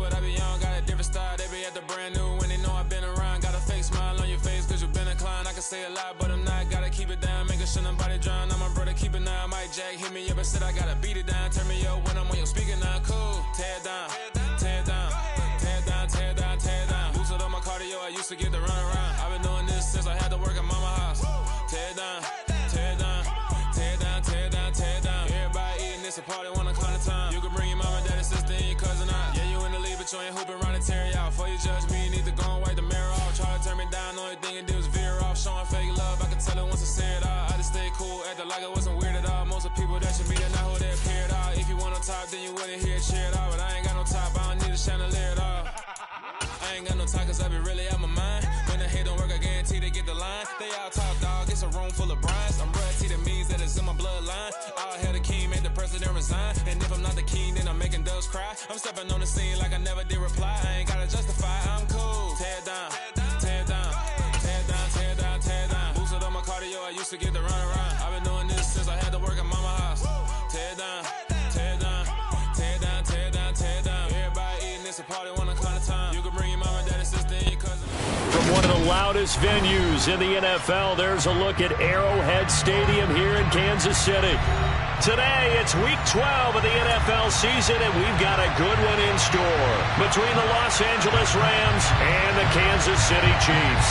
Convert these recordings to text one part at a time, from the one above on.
but I be young, got a different style. They be at the brand new when they know I've been around. Got a fake smile on your face cause you been inclined. I can say a lot, but I'm not. Gotta keep it down, making sure nobody drown. I'm my brother, keep it now. Mike Jack hit me up and said I gotta beat it down. Turn me up when I'm on your speaker now. Cool, tear it down, tear it down, tear it down, tear it down, tear it down. Boosted up my cardio, I used to get to run around. I've been doing this since I had to work at mama house. Tear it down, tear it down, tear it down, tear it down, tear it down. Everybody eating this a party, one o'clock of time. You can bring your mama, daddy, sister, and your cousin out. Yeah, you in the league, but you ain't hooping around and tear it out. Before you judge me, you need to go and wipe the mirror off. Try to turn me down, only thing you did was veer off. Showing fake love, I can tell it once I say it out. I just stay cool, acting like it wasn't weird at all. Most of the people that you meet are not who they appear at all. If you want on top, then you wouldn't hear it cheer at all. But I ain't got no top, I don't need a chandelier at all. I ain't got no time cause I be really out my mind. When the hate don't work, I guarantee they get the line. They all talk dog, it's a room full of brinds. I'm royalty, that means that it's in my bloodline. All hell the king, made the president resign. And if I'm not the king, then I'm making doves cry. I'm stepping on the scene like I never did reply. I ain't gotta justify, I'm cool. Tear it down, tear it down, tear it down, tear it down, tear it down. Boosted up my cardio, I used to get to run around. I've been doing this since I had to work at mama house. Tear it down, tear it down, tear it down, tear it down, tear it down. Everybody eating this a party, one o'clock of time. You can bring your mama, daddy, sister, and your cousin. From one of the loudest venues in the NFL, there's a look at Arrowhead Stadium here in Kansas City. Today, it's Week 12 of the NFL season, and we've got a good one in store between the Los Angeles Rams and the Kansas City Chiefs.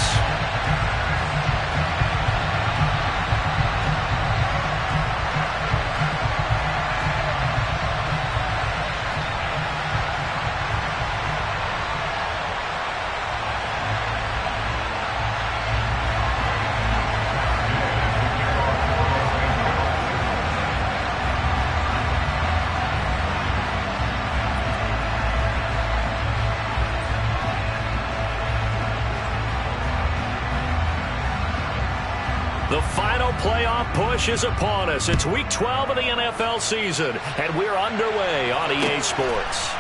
The final playoff push is upon us. It's Week 12 of the NFL season, and we're underway on EA Sports.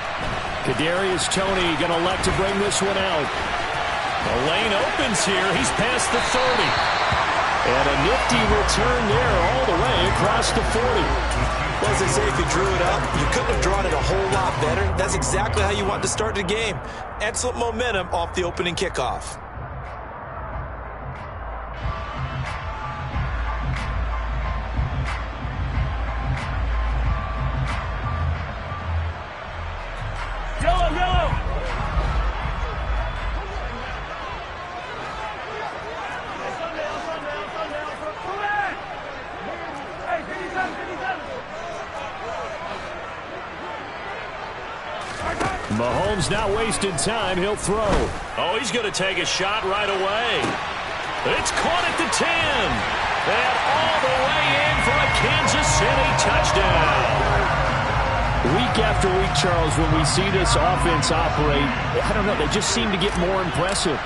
Kadarius Toney going to elect to bring this one out. The lane opens here. He's past the 30. And a nifty return there all the way across the 40. Well, as they say, if you drew it up, you couldn't have drawn it a whole lot better. That's exactly how you want to start the game. Excellent momentum off the opening kickoff. Mahomes not wasting time. He'll throw. Oh, he's going to take a shot right away. It's caught at the 10. And all the way in for a Kansas City touchdown. Week after week, Charles, when we see this offense operate, I don't know, they just seem to get more impressive.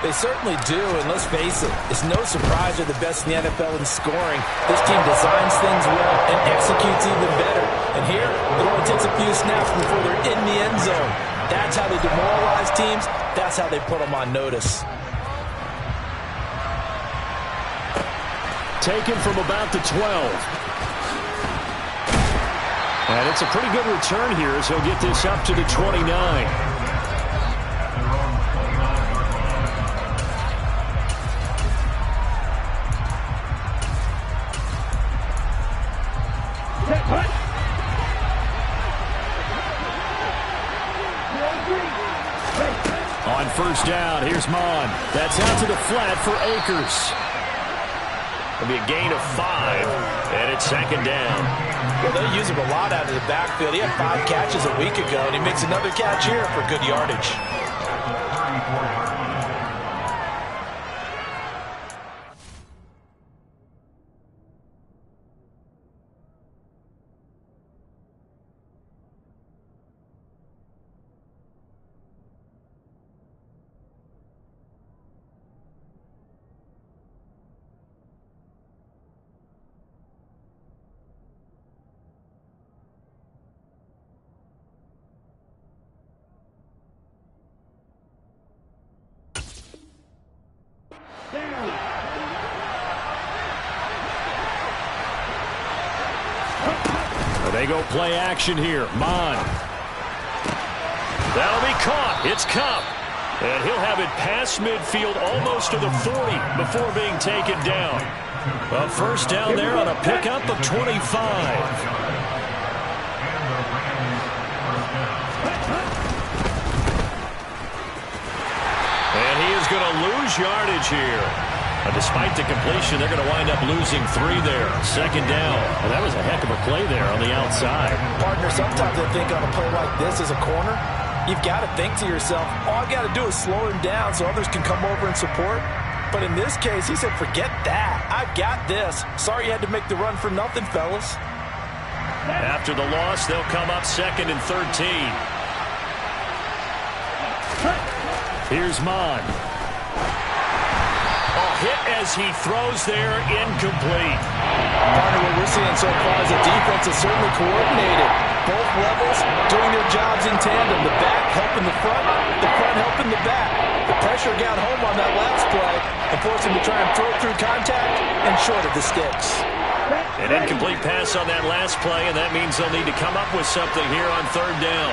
They certainly do, and let's face it, it's no surprise they're the best in the NFL in scoring. This team designs things well and executes even better. And here, it only takes a few snaps before they're in the end zone. That's how they demoralize teams. That's how they put them on notice. Taken from about the 12. And it's a pretty good return here as he'll get this up to the 29. On first down, here's Mon. That's out to the flat for Akers. It'll be a gain of 5, and it's second down. Well, they use him a lot out of the backfield. He had 5 catches a week ago, and he makes another catch here for good yardage. They go play action here. Mon. That'll be caught. It's Kupp. And he'll have it past midfield almost to the 40 before being taken down. A first down there on a pickup of 25. And he is going to lose yardage here. Despite the completion, they're going to wind up losing 3 there. Second down. Well, that was a heck of a play there on the outside. Partner, sometimes I think on a play like this as a corner, you've got to think to yourself, all I got to do is slow him down so others can come over and support. But in this case, he said, forget that. I've got this. Sorry you had to make the run for nothing, fellas. After the loss, they'll come up 2nd and 13. Here's Mon. Hit as he throws there, incomplete. Partner, what we're seeing so far is the defense is certainly coordinated. Both levels doing their jobs in tandem. The back helping the front helping the back. The pressure got home on that last play and forced him to try and throw through contact and short of the sticks. An incomplete pass on that last play, and that means they'll need to come up with something here on 3rd down.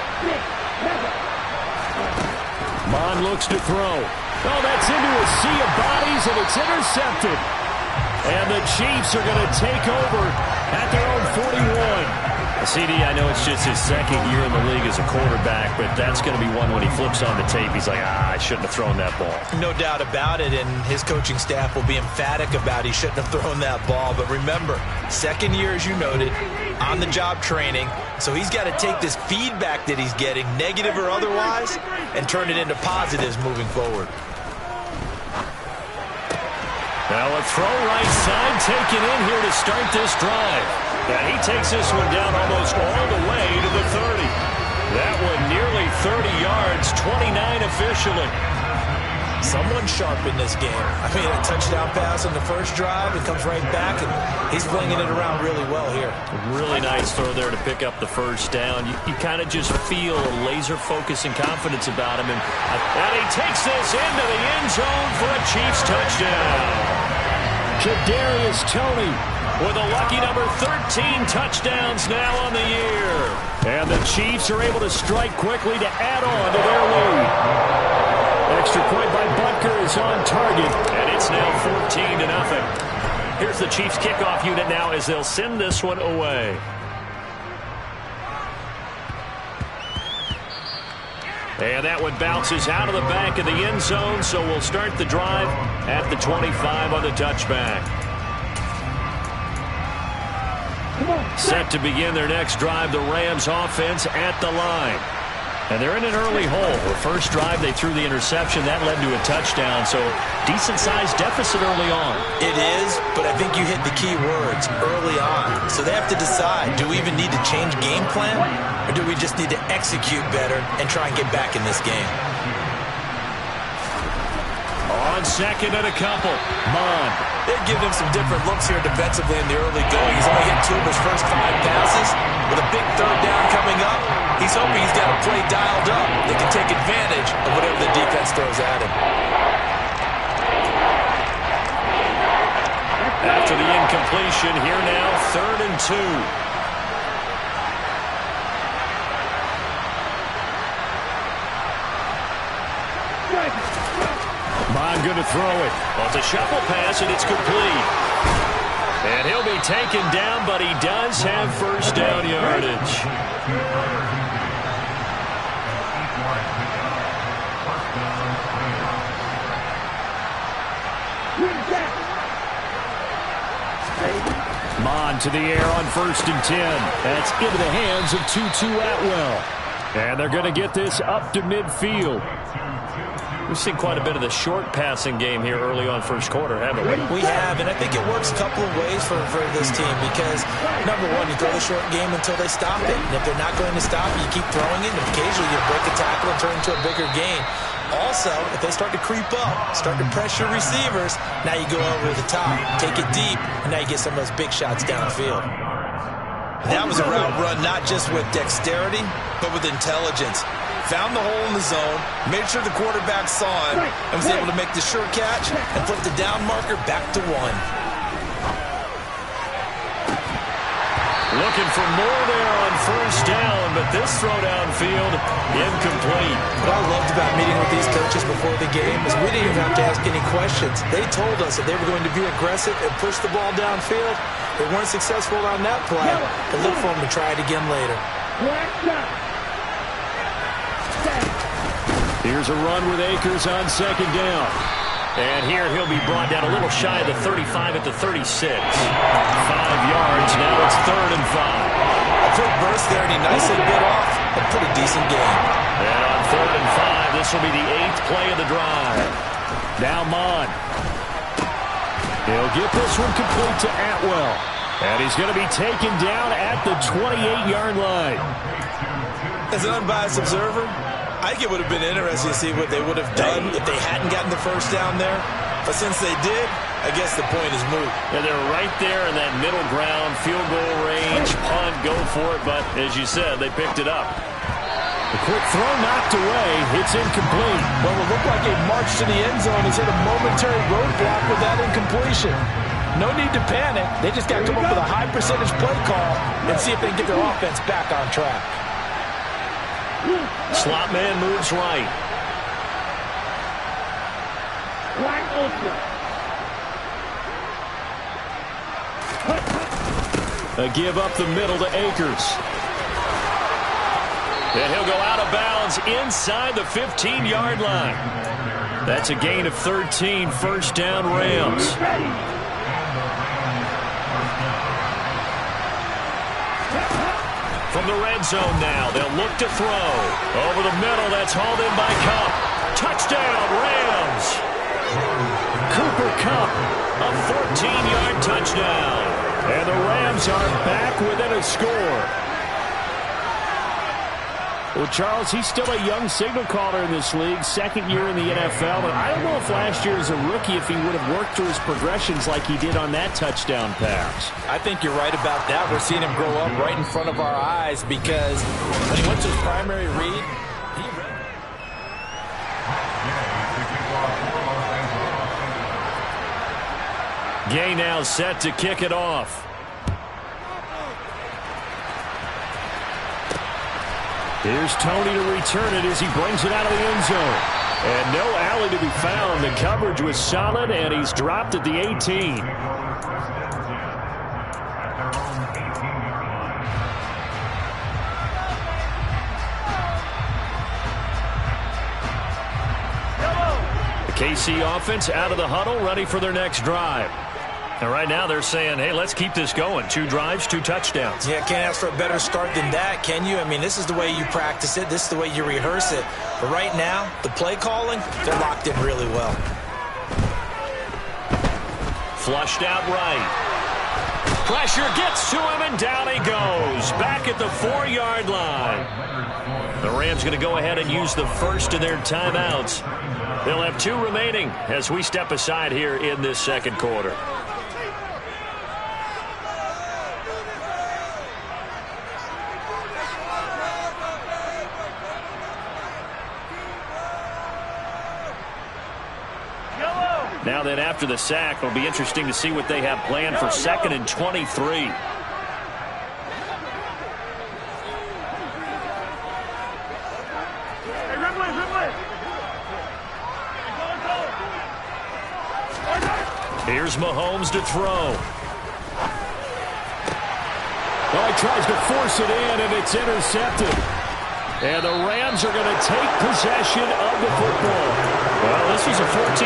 Mon looks to throw. Oh, that's into a sea of bodies, and it's intercepted. And the Chiefs are going to take over at their own 41. CD, I know it's just his 2nd year in the league as a quarterback, but that's going to be one when he flips on the tape. He's like, I shouldn't have thrown that ball. No doubt about it, and his coaching staff will be emphatic about he shouldn't have thrown that ball. But remember, 2nd year, as you noted, on-the-job training, so he's got to take this feedback that he's getting, negative or otherwise, and turn it into positives moving forward. Now a throw right side taken in here to start this drive. And he takes this one down almost all the way to the 30. That one nearly 30 yards, 29 officially. Someone sharp in this game. I mean, a touchdown pass on the first drive, it comes right back, and he's flinging it around really well here. Really nice throw there to pick up the first down. You kind of just feel a laser focus and confidence about him. And he takes this into the end zone for a Chiefs touchdown. Kadarius Toney with a lucky number 13 touchdowns now on the year. And the Chiefs are able to strike quickly to add on to their lead. Extra point by Butker is on target. And it's now 14-0. Here's the Chiefs kickoff unit now as they'll send this one away. And that one bounces out of the back of the end zone, so we'll start the drive at the 25 on the touchback. Set to begin their next drive, the Rams offense at the line. And they're in an early hole. The first drive, they threw the interception. That led to a touchdown, so decent-sized deficit early on. It is, but I think you hit the key words, early on. So they have to decide, do we even need to change game plan, or do we just need to execute better and try and get back in this game? On 2nd and a couple, Mon. They've given him some different looks here defensively in the early going. He's only hit 2 of his first 5 passes. With a big 3rd down coming up, he's hoping he's got a play dialed up that can take advantage of whatever the defense throws at him. After the incompletion, here now, 3rd and 2. Mon going to throw it. Well, it's a shuffle pass, and it's complete. And he'll be taken down, but he does have first down yardage. Mon to the air on 1st and 10. That's into the hands of Tutu Atwell. And they're going to get this up to midfield. We've seen quite a bit of the short passing game here early on first quarter, haven't we? We have, and I think it works a couple of ways for this team because, number one, you throw the short game until they stop it. And if they're not going to stop it, you keep throwing it, and occasionally you break a tackle and turn into a bigger gain. Also, if they start to creep up, start to pressure receivers, now you go over the top, take it deep, and now you get some of those big shots downfield. That was a route run not just with dexterity, but with intelligence. Found the hole in the zone, made sure the quarterback saw him, and was able to make the sure catch and flip the down marker back to 1. Looking for more there on first down, but this throw downfield, incomplete. What I loved about meeting with these coaches before the game is we didn't even have to ask any questions. They told us that they were going to be aggressive and push the ball downfield. They weren't successful on that play, but look for them to try it again later. Here's a run with Akers on second down. And here he'll be brought down a little shy of the 35 at the 36. 5 yards. Now it's 3rd and 5. A quick burst there, and he nicely bit off a pretty decent game. And on 3rd and 5, this will be the 8th play of the drive. Now Mon. He'll get this one complete to Atwell. And he's going to be taken down at the 28-yard line. As an unbiased observer, I think it would have been interesting to see what they would have done if they hadn't gotten the first down there. But since they did, I guess the point is moot. Yeah, they're right there in that middle ground, field goal range, punt, go for it. But as you said, they picked it up. The quick throw knocked away. It's incomplete. Well, it looked like a march to the end zone has hit a momentary roadblock with that incompletion. No need to panic. They just got to come up with a high percentage play call and see if they can get their offense back on track. Slot man moves right. They give up the middle to Akers. And he'll go out of bounds inside the 15-yard line. That's a gain of 13, first down Rams. From the red zone now, they'll look to throw. Over the middle, that's hauled in by Kupp. Touchdown, Rams! Cooper Kupp, A 14-yard touchdown. and the Rams are back within a score. Well, Charles, he's still a young signal caller in this league, second year in the NFL, but I don't know if last year as a rookie if he would have worked through his progressions like he did on that touchdown pass. I think you're right about that. We're seeing him grow up right in front of our eyes because when he went to his primary read, he read. Gay now set to kick it off. Here's Tony to return it as he brings it out of the end zone. And no alley to be found. The coverage was solid, and he's dropped at the 18. The KC offense out of the huddle, ready for their next drive. And right now they're saying, hey, let's keep this going. 2 drives, 2 touchdowns. Yeah, can't ask for a better start than that, can you? I mean, this is the way you practice it. This is the way you rehearse it. But right now, the play calling, they're locked in really well. Flushed out right. Pressure gets to him, and down he goes. Back at the 4-yard line. The Rams going to go ahead and use the first of their timeouts. They'll have 2 remaining as we step aside here in this second quarter. Now then, after the sack, it'll be interesting to see what they have planned for 2nd and 23. Here's Mahomes to throw. Well, he tries to force it in, and it's intercepted. And the Rams are going to take possession of the football. Well, this was a 14-0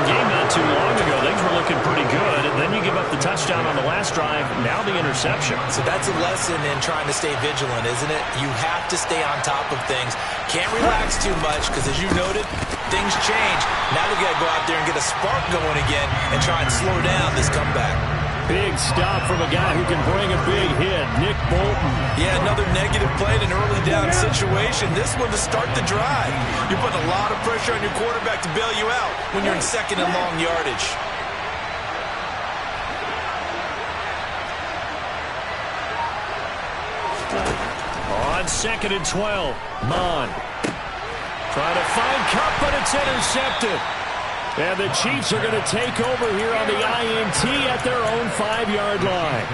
game not too long ago. Things were looking pretty good. And then you give up the touchdown on the last drive. Now the interception. So that's a lesson in trying to stay vigilant, isn't it? You have to stay on top of things. Can't relax too much because, as you noted, things change. Now we got to go out there and get a spark going again and try and slow down this comeback. Big stop from a guy who can bring a big hit, Nick Bolton. Yeah, another negative play in an early down situation. This one to start the drive. You're putting a lot of pressure on your quarterback to bail you out when you're in 2nd and long yardage. On 2nd and 12, Mon trying to find Kupp, but it's intercepted. And the Chiefs are going to take over here on the INT at their own 5-yard line.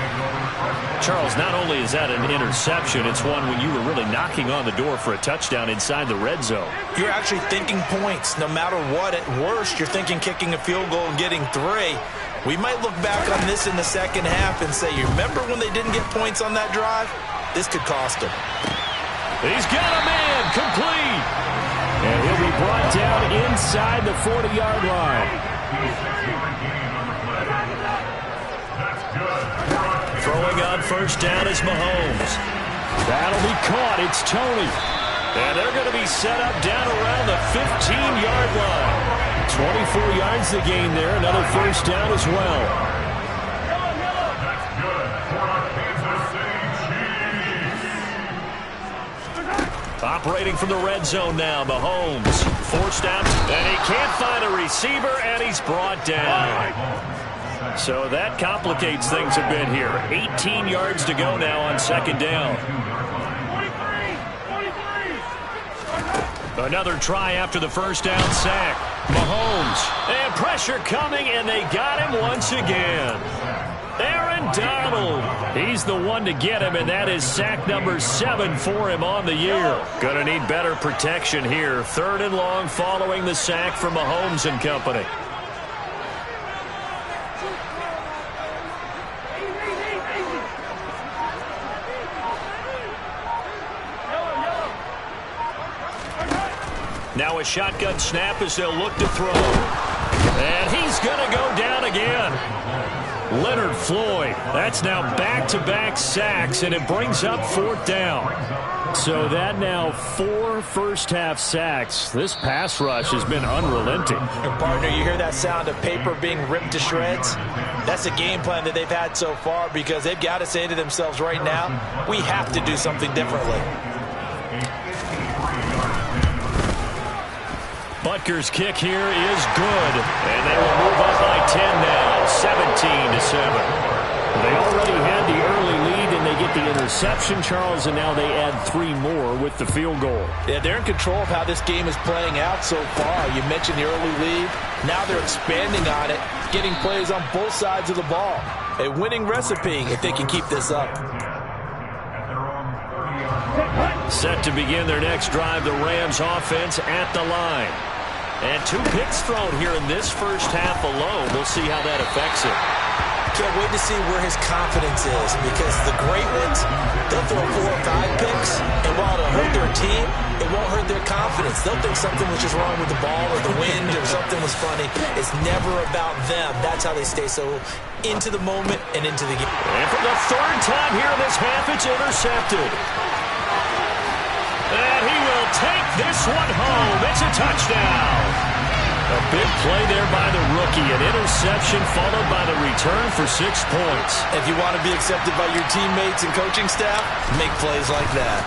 Charles, not only is that an interception, it's one when you were really knocking on the door for a touchdown inside the red zone. You're actually thinking points. No matter what, at worst, you're thinking kicking a field goal and getting 3. We might look back on this in the second half and say, you remember when they didn't get points on that drive? This could cost them. He's got a man complete. And he'll be brought down inside the 40-yard line. Throwing on first down is Mahomes. That'll be caught. It's Tony. And they're going to be set up down around the 15-yard line. 24 yards to gain there. Another first down as well. Operating from the red zone now, Mahomes forced out, and he can't find a receiver, and he's brought down. So that complicates things a bit here. 18 yards to go now on second down. Another try after the first down sack. Mahomes, and pressure coming, and they got him once again. Aaron Donald, he's the one to get him, and that is sack number 7 for him on the year. Gonna need better protection here. 3rd and long following the sack from Mahomes and company. Now a shotgun snap as they'll look to throw. And he's gonna go down again. Leonard Floyd, that's now back-to-back sacks, and it brings up 4th down. So that now 4 first-half sacks. This pass rush has been unrelenting. And partner, you hear that sound of paper being ripped to shreds? That's the game plan that they've had so far, because they've got to say to themselves right now, we have to do something differently. Butker's kick here is good, and they will move up by 10 now, 17-7. They already had the early lead, and they get the interception, Charles, and now they add 3 more with the field goal. Yeah, they're in control of how this game is playing out so far. You mentioned the early lead. Now they're expanding on it, getting plays on both sides of the ball. A winning recipe if they can keep this up. Set to begin their next drive, the Rams offense at the line. And 2 picks thrown here in this first half alone. We'll see how that affects it. Can't wait to see where his confidence is, because the great ones, they'll throw 4 or 5 picks, and while it'll hurt their team, it won't hurt their confidence. They'll think something was just wrong with the ball or the wind or something was funny. It's never about them. That's how they stay so into the moment and into the game. And for the 3rd time here in this half, it's intercepted. And he will take this one home. It's a touchdown. A big play there by the rookie. An interception followed by the return for 6 points. If you want to be accepted by your teammates and coaching staff, make plays like that.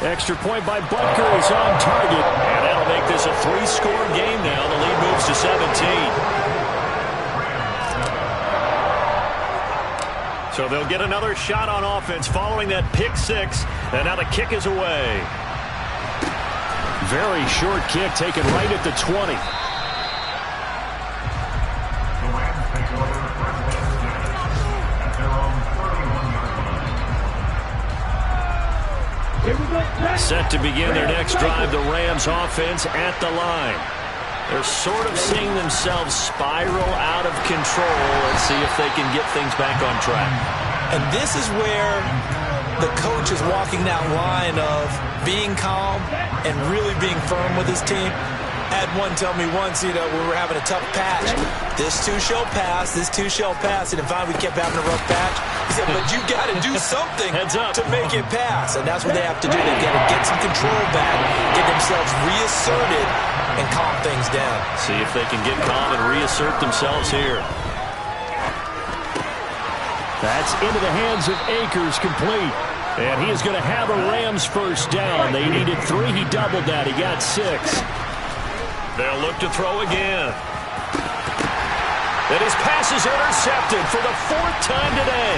Extra point by Butker is on target. And that'll make this a 3-score game now. The lead moves to 17. So they'll get another shot on offense following that pick 6. And now the kick is away. Very short kick taken right at the 20. Set to begin their next drive, the Rams offense at the line. They're sort of seeing themselves spiral out of control. Let's see if they can get things back on track. And this is where the coach is walking that line of being calm and really being firm with his team. I had one tell me once, when we were having a tough patch, this too shall pass, this too shall pass. And finally we kept having a rough patch. He said, but you got to do something to make it pass. And that's what they have to do. They've got to get some control back, get themselves reasserted, and calm things down. See if they can get calm and reassert themselves here. That's into the hands of Akers, complete. And he is going to have a Rams first down. They needed 3. He doubled that. He got 6. They'll look to throw again. And his pass is intercepted for the 4th time today.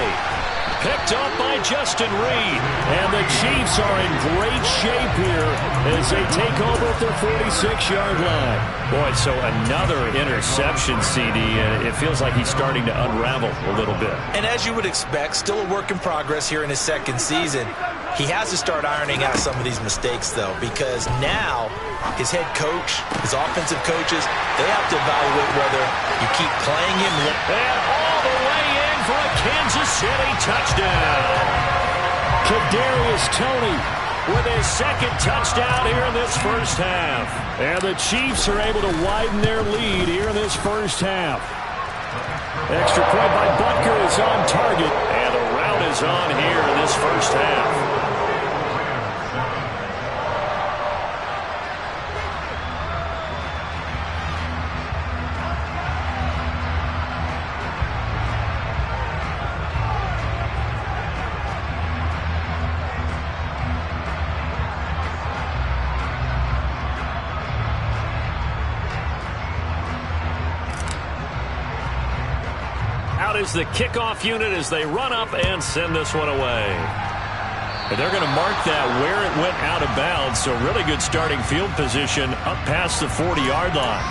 Picked up by Justin Reed. And the Chiefs are in great shape here as they take over at their 46-yard line. Boy, so another interception, CD, and it feels like he's starting to unravel a little bit. And as you would expect, still a work in progress here in his second season. He has to start ironing out some of these mistakes, though, because now his head coach, his offensive coaches, they have to evaluate whether you keep playing him. And all the way in for a Kansas City touchdown. Kadarius Toney with his second touchdown here in this first half. And the Chiefs are able to widen their lead here in this first half. Extra point by Butker is on target, and the route is on here in this first half. Is the kickoff unit as they run up and send this one away. And they're going to mark that where it went out of bounds, so really good starting field position up past the 40-yard line.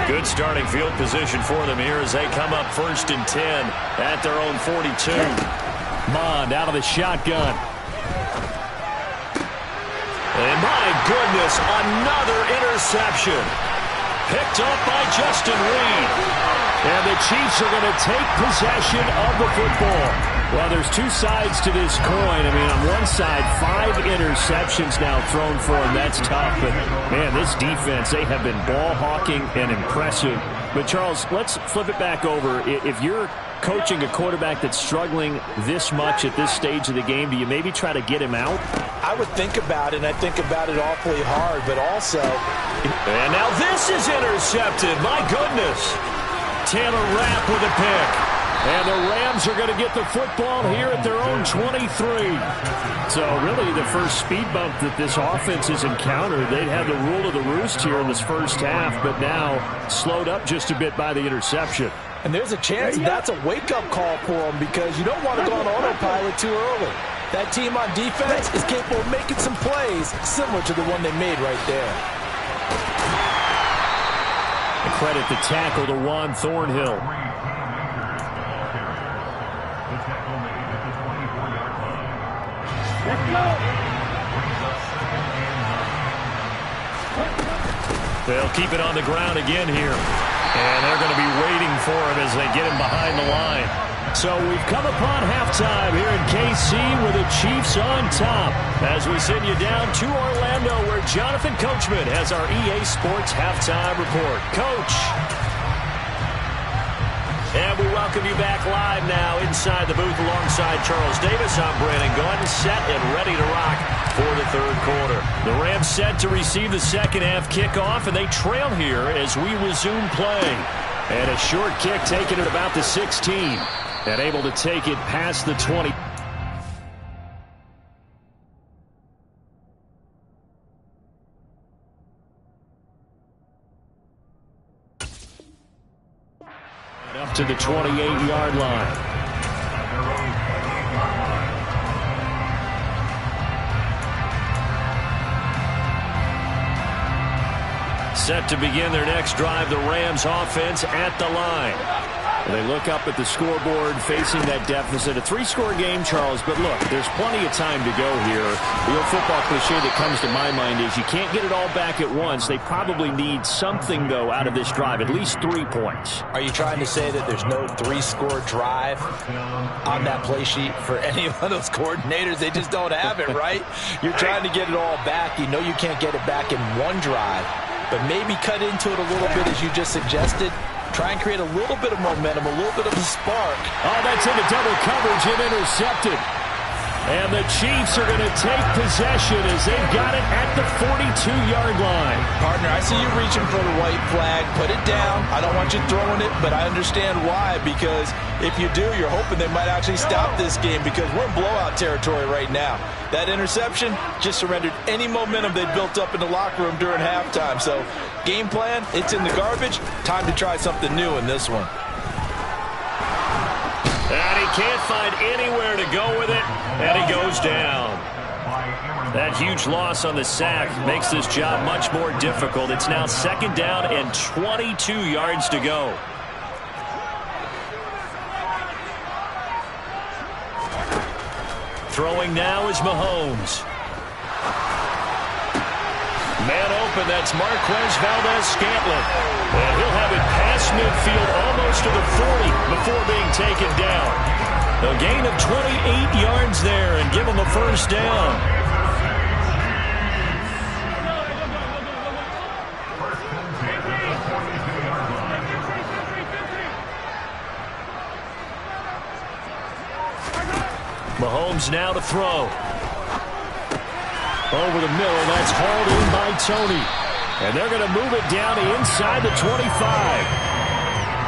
Good starting field position for them here as they come up 1st and 10 at their own 42. Mond out of the shotgun. And my goodness, another interception. Picked up by Justin Reed. And the Chiefs are going to take possession of the football. Well, there's two sides to this coin. I mean, on one side, 5 interceptions now thrown for him. That's tough. But, man, this defense, they have been ball hawking and impressive. But, Charles, let's flip it back over. If you're coaching a quarterback that's struggling this much at this stage of the game, do you maybe try to get him out? I would think about it, and I think about it awfully hard, but also... And now this is intercepted. My goodness. Taylor Rapp with a pick. And the Rams are going to get the football here at their own 23. So really the first speed bump that this offense has encountered. They'd had the rule of the roost here in this first half, but now slowed up just a bit by the interception. And there's a chance that's a wake-up call for them because you don't want to go on autopilot too early. That team on defense is capable of making some plays similar to the one they made right there. And credit the tackle to Juan Thornhill. They'll keep it on the ground again here. And they're going to be waiting for him as they get him behind the line. So we've come upon halftime here in KC with the Chiefs on top as we send you down to Orlando where Jonathan Coachman has our EA Sports halftime report. Coach. And we welcome you back live now inside the booth alongside Charles Davis. I'm Brandon Gaudin, set and ready to rock for the third quarter. The Rams set to receive the second half kickoff, and they trail here as we resume play. And a short kick taken at about the 16. And able to take it past the 20. And up to the 28-yard line. Set to begin their next drive, the Rams offense at the line. They look up at the scoreboard facing that deficit. A 3-score game, Charles, but look, there's plenty of time to go here. The old football cliche that comes to my mind is you can't get it all back at once. They probably need something, though, out of this drive, at least 3 points. Are you trying to say that there's no 3-score drive on that play sheet for any of those coordinators? They just don't have it, right? You're trying to get it all back. You know you can't get it back in one drive, but maybe cut into it a little bit as you just suggested. Try and create a little bit of momentum, a little bit of a spark. Oh, that's into double coverage and intercepted. And the Chiefs are going to take possession as they've got it at the 42-yard line. Partner, I see you reaching for the white flag. Put it down. I don't want you throwing it, but I understand why. Because if you do, you're hoping they might actually stop this game because we're in blowout territory right now. That interception just surrendered any momentum they built up in the locker room during halftime. So, game plan, it's in the garbage. Time to try something new in this one. And he can't find anywhere to go with it, and he goes down. That huge loss on the sack makes this job much more difficult. It's now 2nd down and 22 yards to go. Throwing now is Mahomes. Man open, that's Marquez Valdes-Scantling. And he'll have it past midfield almost to the 40 before being taken down. A gain of 28 yards there and give him a first down. Mahomes now to throw. Over the middle, that's hauled in by Tony. And they're going to move it down to inside the 25.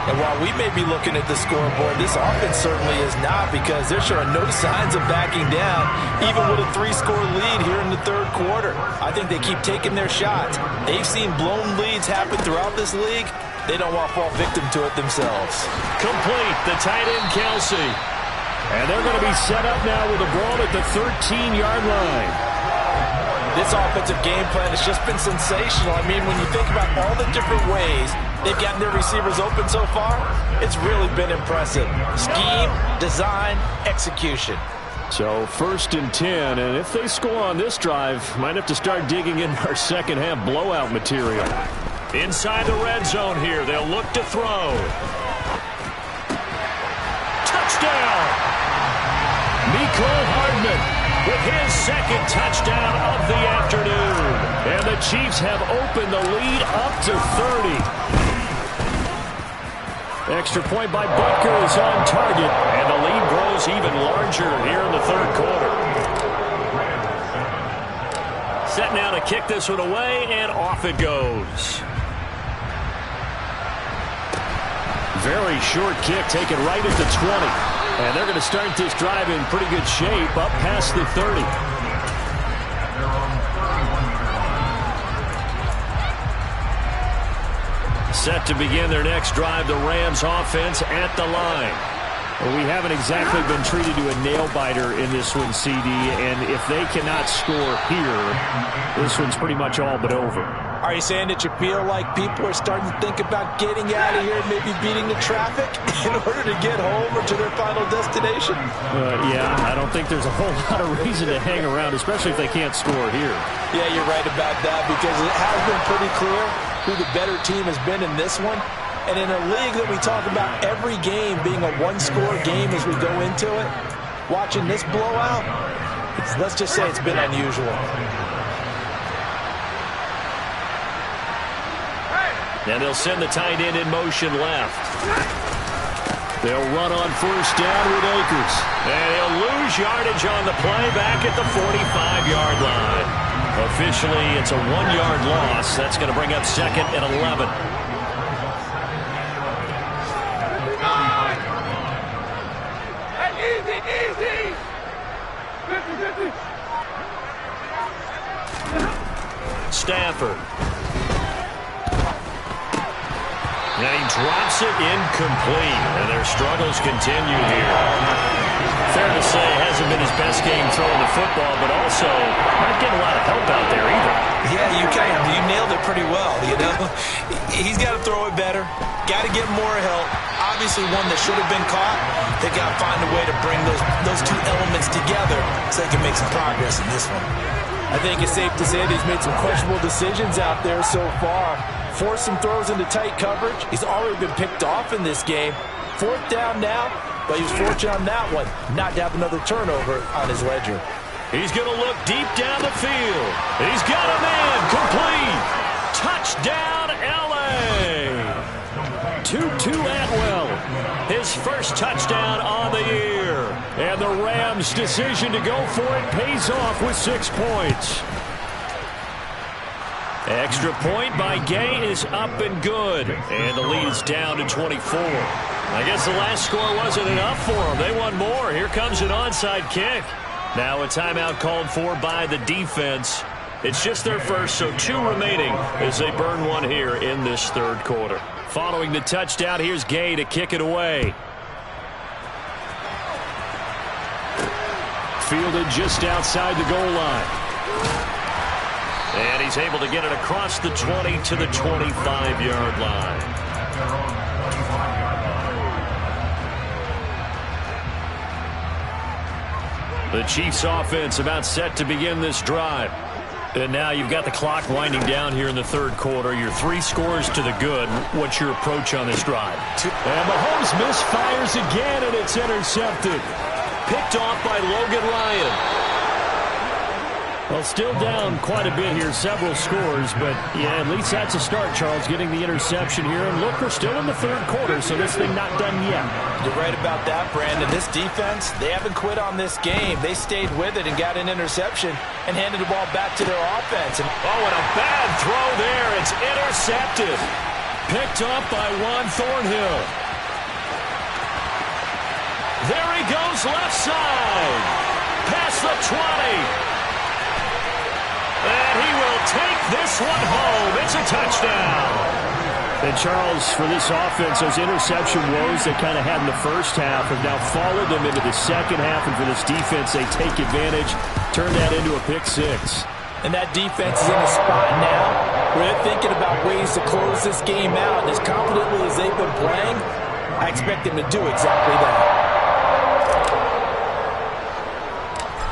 And while we may be looking at the scoreboard, this offense certainly is not because they're showing no signs of backing down, even with a 3-score lead here in the 3rd quarter. I think they keep taking their shots. They've seen blown leads happen throughout this league. They don't want to fall victim to it themselves. Complete, the tight end Kelsey. And they're going to be set up now with the ball at the 13-yard line. This offensive game plan has just been sensational. I mean, when you think about all the different ways they've gotten their receivers open so far, it's really been impressive. Scheme, design, execution. So 1st and 10, and if they score on this drive, might have to start digging in our second-half blowout material. Inside the red zone here, they'll look to throw. Touchdown! Mecole Hardman with his 2nd touchdown of the afternoon. And the Chiefs have opened the lead up to 30. Extra point by Butker is on target. And the lead grows even larger here in the 3rd quarter. Set now to kick this one away, and off it goes. Very short kick taken right at the 20. And they're going to start this drive in pretty good shape up past the 30. Set to begin their next drive, the Rams offense at the line. Well, we haven't exactly been treated to a nail-biter in this one, CD, and if they cannot score here, this one's pretty much all but over. Are you saying that you feel like people are starting to think about getting out of here and maybe beating the traffic in order to get home or to their final destination? Yeah, I don't think there's a whole lot of reason to hang around, especially if they can't score here. Yeah, you're right about that because it has been pretty clear who the better team has been in this one. And in a league that we talk about every game being a 1-score game as we go into it, watching this blowout, let's just say it's been unusual. And they'll send the tight end in motion left. They'll run on 1st down with Akers. And he'll lose yardage on the play back at the 45-yard line. Officially, it's a 1-yard loss. That's going to bring up 2nd and 11. Easy. Stafford. And he drops it incomplete, and their struggles continue here. Fair to say, it hasn't been his best game throwing the football, but also not getting a lot of help out there either. Yeah, you nailed it pretty well, you know. He's got to throw it better, got to get more help. Obviously one that should have been caught. They got to find a way to bring those two elements together so they can make some progress in this one. I think it's safe to say that he's made some questionable decisions out there so far. Forced some throws into tight coverage. He's already been picked off in this game. 4th down now, but he was fortunate on that one not to have another turnover on his ledger. He's going to look deep down the field. He's got a man complete. Touchdown, L.A. Tutu Atwell his first touchdown on the year. And the Rams' decision to go for it pays off with 6 points. Extra point by Gay is up and good. And the lead's down to 24. I guess the last score wasn't enough for them. They won more. Here comes an onside kick. Now a timeout called for by the defense. It's just their first, so 2 remaining as they burn one here in this third quarter. Following the touchdown, here's Gay to kick it away. Fielded just outside the goal line. And he's able to get it across the 20 to the 25-yard line. The Chiefs offense about set to begin this drive. And now you've got the clock winding down here in the third quarter. You're 3 scores to the good. What's your approach on this drive? And Mahomes misfires again, and it's intercepted. Picked off by Logan Ryan. Well, still down quite a bit here, several scores, but yeah, at least that's a start, Charles, getting the interception here. And look, we're still in the third quarter, so this thing not done yet. You're right about that, Brandon. This defense, they haven't quit on this game. They stayed with it and got an interception and handed the ball back to their offense. And and a bad throw there. It's intercepted. Picked up by Juan Thornhill. There he goes left side. Past the 20. And he will take this one home. It's a touchdown. And Charles, for this offense, those interception woes they kind of had in the first half have now followed them into the second half. And for this defense, they take advantage, turn that into a pick 6. And that defense is in a spot now where they're thinking about ways to close this game out. And as confidently as they've been playing, I expect them to do exactly that.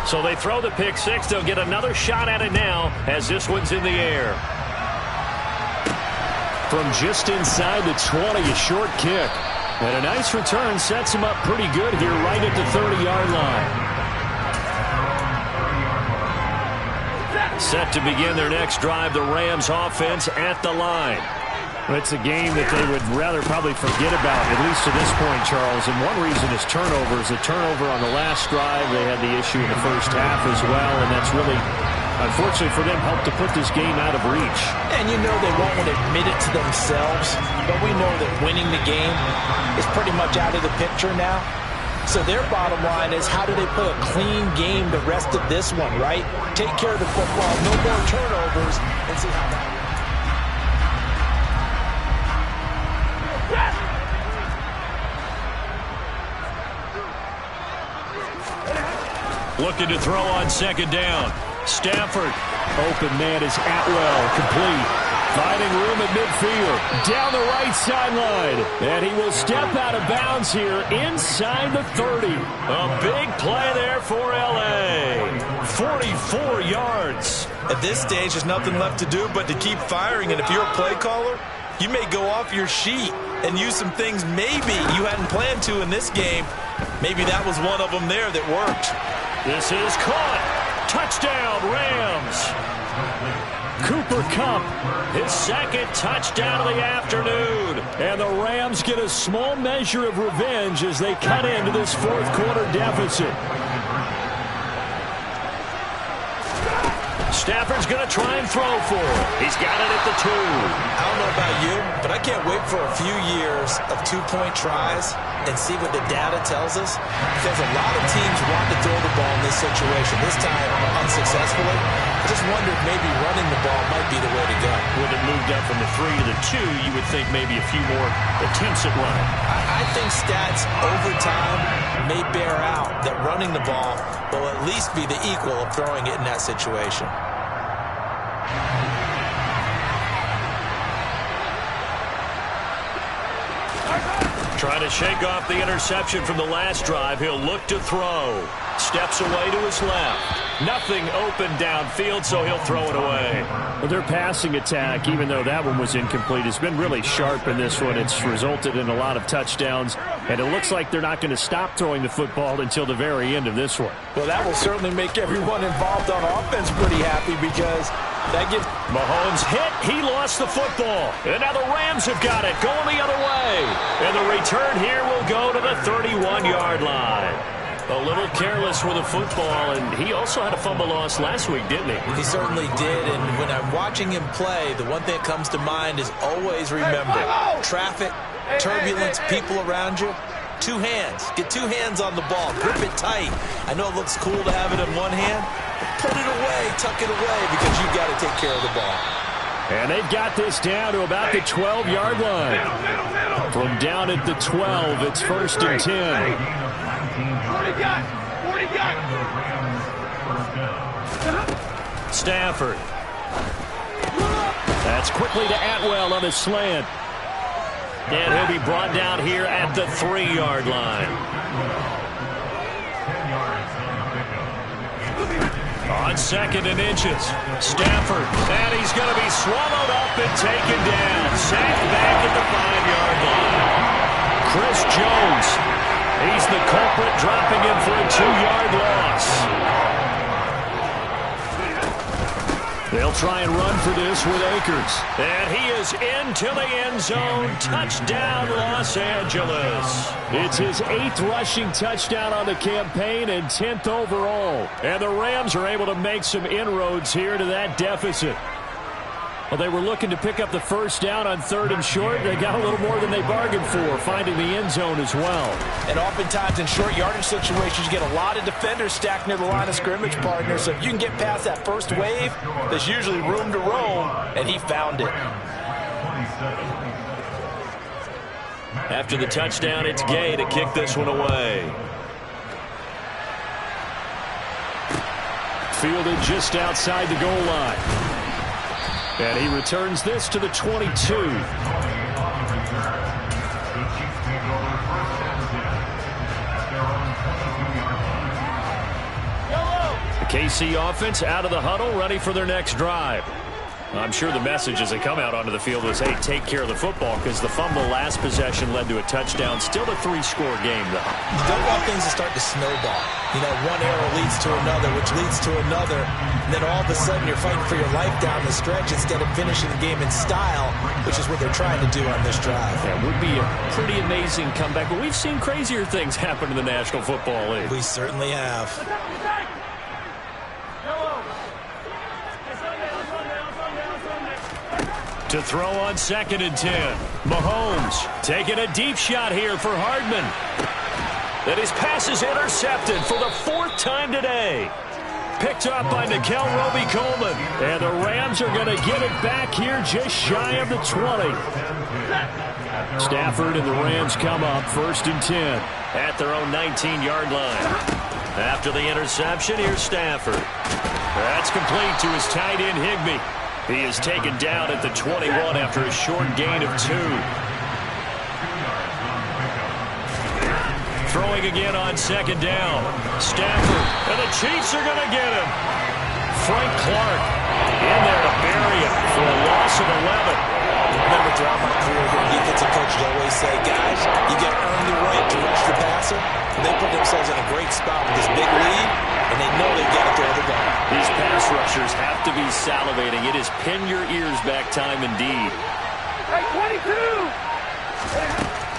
So they throw the pick 6. They'll get another shot at it now as this one's in the air. From just inside the 20, a short kick. And a nice return sets him up pretty good here right at the 30-yard line. Set to begin their next drive, the Rams offense at the line. It's a game that they would rather probably forget about, at least to this point, Charles. And one reason is turnovers. A turnover on the last drive. They had the issue in the first half as well, and that's really, unfortunately for them, helped to put this game out of reach. And you know they won't admit it to themselves, but we know that winning the game is pretty much out of the picture now. So their bottom line is, how do they play a clean game the rest of this one, right? Take care of the football, no more turnovers, and see how that works. Looking to throw on second down. Stafford. Open man is Atwell. Complete. Finding room at midfield. Down the right sideline. And he will step out of bounds here inside the 30. A big play there for L.A. 44 yards. At this stage, there's nothing left to do but to keep firing. And if you're a play caller, you may go off your sheet and use some things maybe you hadn't planned to in this game. Maybe that was one of them there that worked. This is caught. Touchdown, Rams. Cooper Kupp, his second touchdown of the afternoon. And the Rams get a small measure of revenge as they cut into this fourth quarter deficit. Stafford's going to try and throw for it. He's got it at the 2. I don't know about you, but I can't wait for a few years of 2-point tries and see what the data tells us. Because a lot of teams want to throw the ball in this situation. This time, unsuccessfully. I just wondered maybe running the ball might be the way to go. With it moved up from the 3 to the 2, you would think maybe a few more attempts at running. I think stats over time may bear out that running the ball will at least be the equal of throwing it in that situation. Trying to shake off the interception from the last drive. He'll look to throw. Steps away to his left. Nothing open downfield, so he'll throw it away. Well, their passing attack, even though that one was incomplete, has been really sharp in this one. It's resulted in a lot of touchdowns, and it looks like they're not going to stop throwing the football until the very end of this one. Well, that will certainly make everyone involved on offense pretty happy, because that gives Mahomes hit He lost the football. And now the Rams have got it, going the other way. And the return here will go to the 31-yard line. A little careless with the football, and he also had a fumble loss last week, didn't he? He certainly did, and when I'm watching him play, the one thing that comes to mind is always remember, traffic, turbulence, people around you, two hands. Get two hands on the ball. Grip it tight. I know it looks cool to have it in one hand, but put it away, tuck it away, because you've got to take care of the ball. And they've got this down to about the 12-yard line. From down at the 12, it's 1st and 10. Stafford. That's quickly to Atwell on his slant. And he'll be brought down here at the 3-yard line. On 2nd and inches. Stafford. And he's going to be swallowed up and taken down. Sacked back at the 5-yard line. Chris Jones. He's the culprit, dropping him for a 2-yard loss. They'll try and run for this with Akers. And he is into the end zone. Touchdown, Los Angeles. It's his 8th rushing touchdown on the campaign and 10th overall. And the Rams are able to make some inroads here to that deficit. Well, they were looking to pick up the first down on 3rd and short. They got a little more than they bargained for, finding the end zone as well. And oftentimes in short yardage situations, you get a lot of defenders stacked near the line of scrimmage, partner. So if you can get past that first wave, there's usually room to roam, and he found it. After the touchdown, it's Gay to kick this one away. Fielded just outside the goal line. And he returns this to the 22. The KC offense out of the huddle, ready for their next drive. I'm sure the message as they come out onto the field was, hey, take care of the football, because the fumble last possession led to a touchdown. Still a 3-score game, though. You don't want things to start to snowball. You know, one error leads to another, which leads to another. And then all of a sudden you're fighting for your life down the stretch instead of finishing the game in style, which is what they're trying to do on this drive. That would be a pretty amazing comeback, but we've seen crazier things happen in the National Football League. We certainly have. To throw on 2nd and 10. Mahomes taking a deep shot here for Hardman. And his pass is intercepted for the 4th time today. Picked up by Nickel Roby-Coleman. And the Rams are going to get it back here just shy of the 20. Stafford and the Rams come up 1st and 10 at their own 19-yard line. After the interception, here's Stafford. That's complete to his tight end, Higbee. He is taken down at the 21 after a short gain of 2. Throwing again on 2nd down. Stafford, and the Chiefs are going to get him. Frank Clark in there to bury him for a loss of 11. Remember, throughout my career here, defensive coaches always say, guys, you got to earn the right to rush the passer. And they put themselves in a great spot with this big lead, and they know they've got to throw the ball. These pass rushers have to be salivating. It is pin your ears back time indeed. Hey, 22!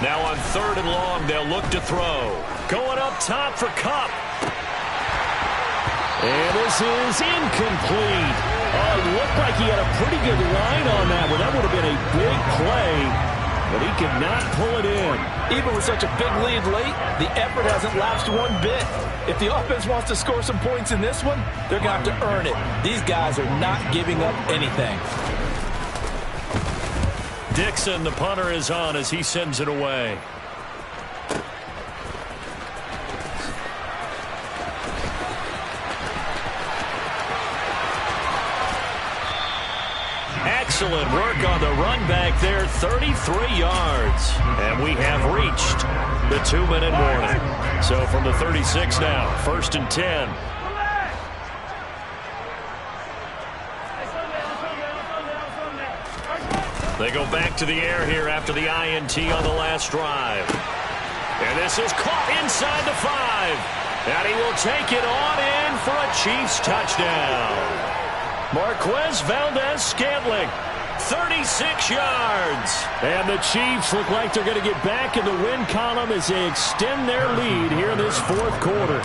Now on 3rd and long, they'll look to throw. Going up top for Kupp. And this is incomplete. Oh, it looked like he had a pretty good line on that one. That would have been a big play, but he could not pull it in. Even with such a big lead late, the effort hasn't lapsed one bit. If the offense wants to score some points in this one, they're going to have to earn it. These guys are not giving up anything. Dixon, the punter, is on as he sends it away. Excellent work on the run back there, 33 yards. And we have reached the 2-minute warning. So from the 36 now, 1st and 10. They go back to the air here after the INT on the last drive. And this is caught inside the 5. And he will take it on in for a Chiefs touchdown. Marquez Valdez-Scantling 36 yards. And the Chiefs look like they're going to get back in the win column as they extend their lead here in this fourth quarter.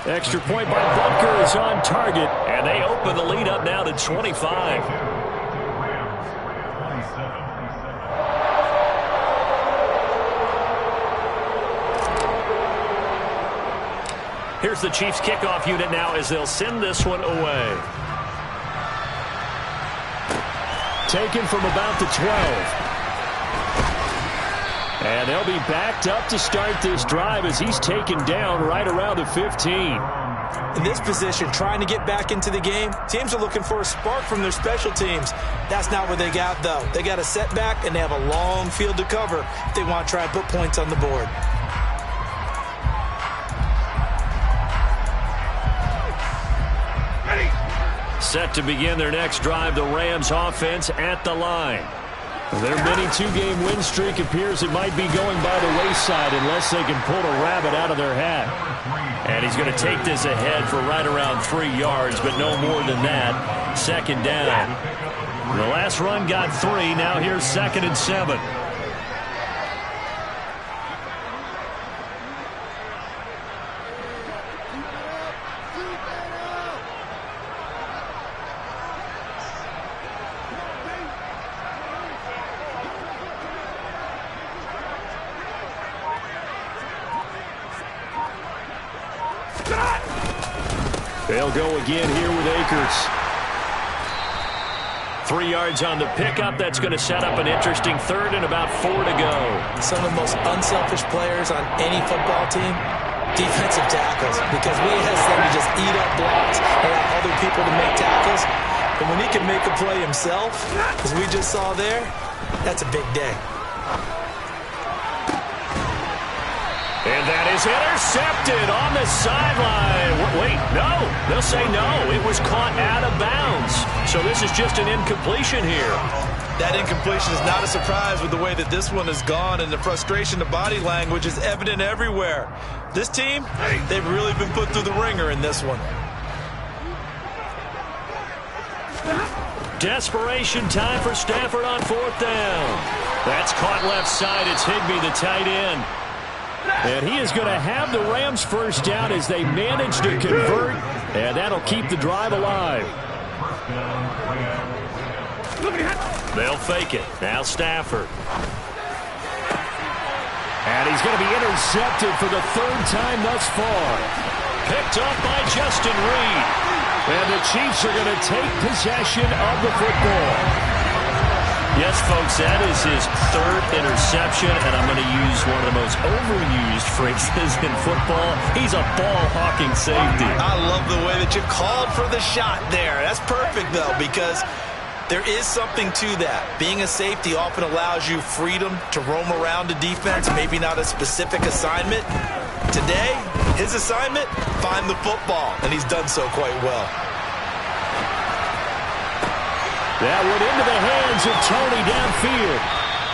Extra point by Butker is on target. And they open the lead up now to 25. Here's the Chiefs kickoff unit now as they'll send this one away. Taken from about the 12. And they'll be backed up to start this drive as he's taken down right around the 15. In this position, trying to get back into the game, teams are looking for a spark from their special teams. That's not what they got, though. They got a setback, and they have a long field to cover if they want to try and put points on the board. Set to begin their next drive, the Rams offense at the line. Their mini two-game win streak appears it might be going by the wayside unless they can pull a rabbit out of their hat. And he's going to take this ahead for right around 3 yards, but no more than that. Second down. The last run got 3. Now here's 2nd and 7. They'll go again here with Akers. 3 yards on the pickup. That's going to set up an interesting 3rd and about 4 to go. Some of the most unselfish players on any football team, defensive tackles, because we ask them to just eat up blocks and allow other people to make tackles. But when he can make a play himself, as we just saw there, that's a big day. And that is intercepted on the sideline. Wait, no. They'll say no. It was caught out of bounds. So this is just an incompletion here. That incompletion is not a surprise with the way that this one has gone, and the frustration, the body language is evident everywhere. This team, they've really been put through the ringer in this one. Desperation time for Stafford on 4th down. That's caught left side. It's Higbee, the tight end. And he is going to have the Rams first down as they manage to convert, and that'll keep the drive alive. They'll fake it. Now Stafford. And he's going to be intercepted for the 3rd time thus far. Picked up by Justin Reed. And the Chiefs are going to take possession of the football. Yes, folks, that is his 3rd interception, and I'm going to use one of the most overused phrases in football. He's a ball-hawking safety. I love the way that you called for the shot there. That's perfect, though, because there is something to that. Being a safety often allows you freedom to roam around the defense, maybe not a specific assignment. Today, his assignment, find the football, and he's done so quite well. That went into the hands of Tony downfield.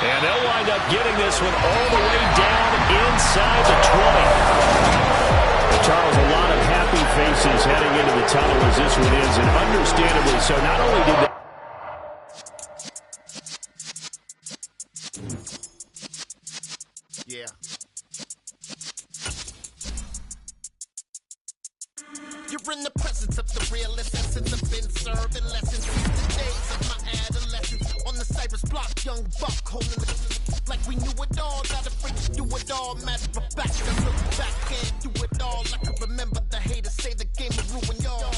And they'll wind up getting this one all the way down inside the 20. Charles, a lot of happy faces heading into the tunnel as this one is, and understandably so. Not only did they... Yeah. You're in the presence of the realest essence of been serving lessons since the days of my adolescence. On the Cypress block, young buck holding the like we knew it all. Not afraid to do it all. Matter of fact, I look back and do it all. I can remember the haters say the game will ruin y'all.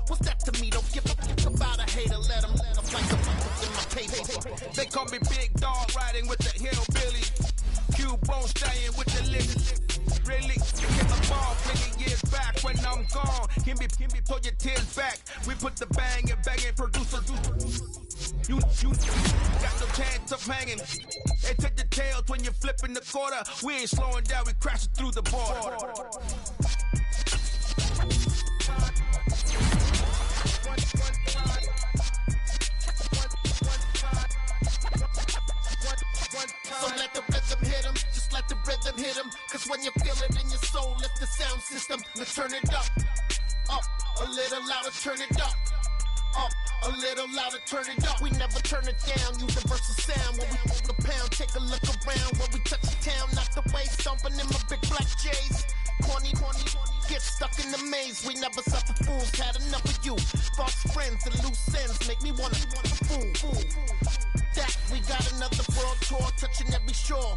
What's that to me? Don't give a fuck about a hater. Let them like the in my paper. They call me Big Dog, riding with the hillbilly. Q-Bone staying with the list. Really, became a ball many years back when I'm gone. Can be pull your tears back. We put the bang and producer. You got no chance of hanging. They take the tails when you're flipping the quarter. We ain't slowing down, we crashing through the border. So let the rhythm hit him, just let the rhythm hit him. Cause when you feel it in your soul, lift the sound system, let's turn it up. Up, a little louder, turn it up. Up, a little louder, turn it up. We never turn it down, universal sound. When we hold the pound, take a look around. When we touch the town, not the way, stomping in my big black J's. Corny, get stuck in the maze. We never suffer fools, had enough of you. False friends and loose ends make me wanna fool. That we got another world tour, touching every shore.